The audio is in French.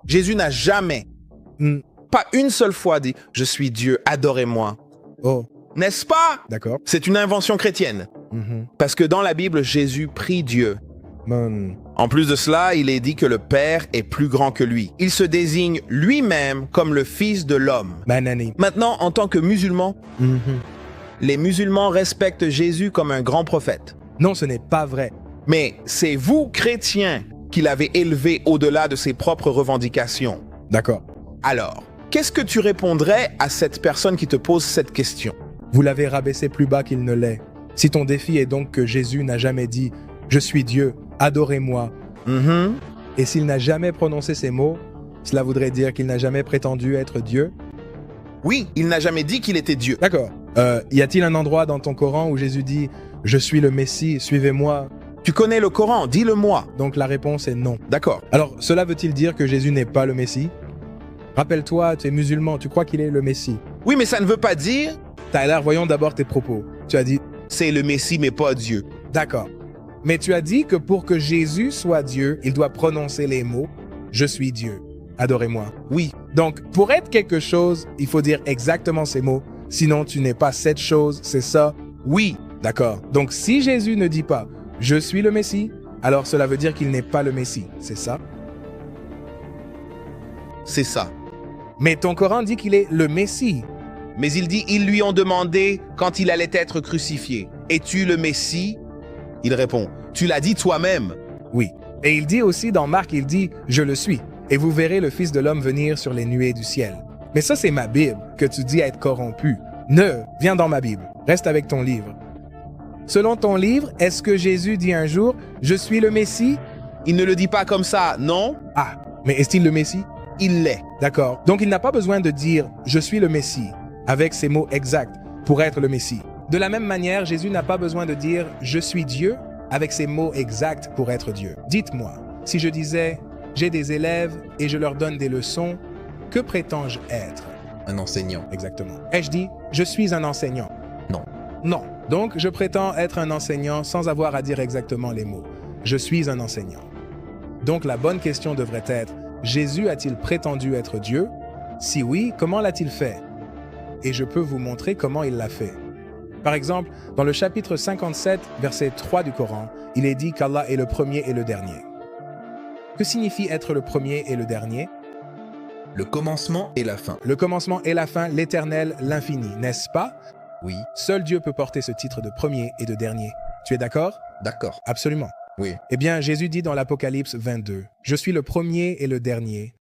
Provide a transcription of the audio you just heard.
Jésus n'a jamais, pas une seule fois dit « Je suis Dieu, adorez-moi Oh, ». N'est-ce pas? d'accord. C'est une invention chrétienne. Mhm. Parce que dans la Bible, Jésus prie Dieu. En plus de cela, il est dit que le Père est plus grand que lui. Il se désigne lui-même comme le Fils de l'homme. Banani. Maintenant, en tant que musulman, Mhm. les musulmans respectent Jésus comme un grand prophète. Non, ce n'est pas vrai. Mais c'est vous, chrétiens, qui l'avez élevé au-delà de ses propres revendications. D'accord. Alors, qu'est-ce que tu répondrais à cette personne qui te pose cette question? Vous l'avez rabaissé plus bas qu'il ne l'est. Si ton défi est donc que Jésus n'a jamais dit « Je suis Dieu, adorez-moi », et s'il n'a jamais prononcé ces mots, cela voudrait dire qu'il n'a jamais prétendu être Dieu? Oui, il n'a jamais dit qu'il était Dieu. D'accord. Y a-t-il un endroit dans ton Coran où Jésus dit « Je suis le Messie, suivez-moi » Tu connais le Coran, dis-le-moi. Donc la réponse est non. D'accord. Alors, cela veut-il dire que Jésus n'est pas le Messie? Rappelle-toi, tu es musulman, tu crois qu'il est le Messie. Oui, mais ça ne veut pas dire Tyler, voyons d'abord tes propos. Tu as dit c'est le Messie, mais pas Dieu. d'accord. Mais tu as dit que pour que Jésus soit Dieu, il doit prononcer les mots « Je suis Dieu, adorez-moi ». Oui. Donc, pour être quelque chose, il faut dire exactement ces mots. Sinon, tu n'es pas cette chose, c'est ça. Oui. D'accord. Donc, si Jésus ne dit pas « Je suis le Messie », alors cela veut dire qu'il n'est pas le Messie, c'est ça? C'est ça. Mais ton Coran dit qu'il est le Messie. Mais il dit, ils lui ont demandé quand il allait être crucifié. Es-tu le Messie? Il répond, tu l'as dit toi-même. Oui. Et il dit aussi dans Marc, il dit « Je le suis, et vous verrez le Fils de l'homme venir sur les nuées du ciel ». Mais ça, c'est ma Bible, que tu dis être corrompu. Viens dans ma Bible, reste avec ton livre. Selon ton livre, est-ce que Jésus dit un jour « Je suis le Messie » Il ne le dit pas comme ça, non? Ah, mais est-il le Messie? Il l'est. D'accord. Donc il n'a pas besoin de dire « Je suis le Messie » avec ces mots exacts pour être le Messie. De la même manière, Jésus n'a pas besoin de dire « Je suis Dieu » avec ces mots exacts pour être Dieu. Dites-moi, si je disais « J'ai des élèves et je leur donne des leçons », que prétends-je être? Un enseignant. Exactement. Ai-je dit « Je suis un enseignant » Non. Non. Donc je prétends être un enseignant sans avoir à dire exactement les mots. Je suis un enseignant. Donc la bonne question devrait être « Jésus a-t-il prétendu être Dieu? Si oui, comment l'a-t-il fait? » Et je peux vous montrer comment il l'a fait. Par exemple, dans le chapitre 57, verset 3 du Coran, il est dit qu'Allah est le premier et le dernier. Que signifie être le premier et le dernier? Le commencement et la fin. Le commencement et la fin, l'éternel, l'infini, n'est-ce pas? Oui. Seul Dieu peut porter ce titre de premier et de dernier. Tu es d'accord? D'accord. Absolument. Oui. Eh bien, Jésus dit dans l'Apocalypse 22, « Je suis le premier et le dernier,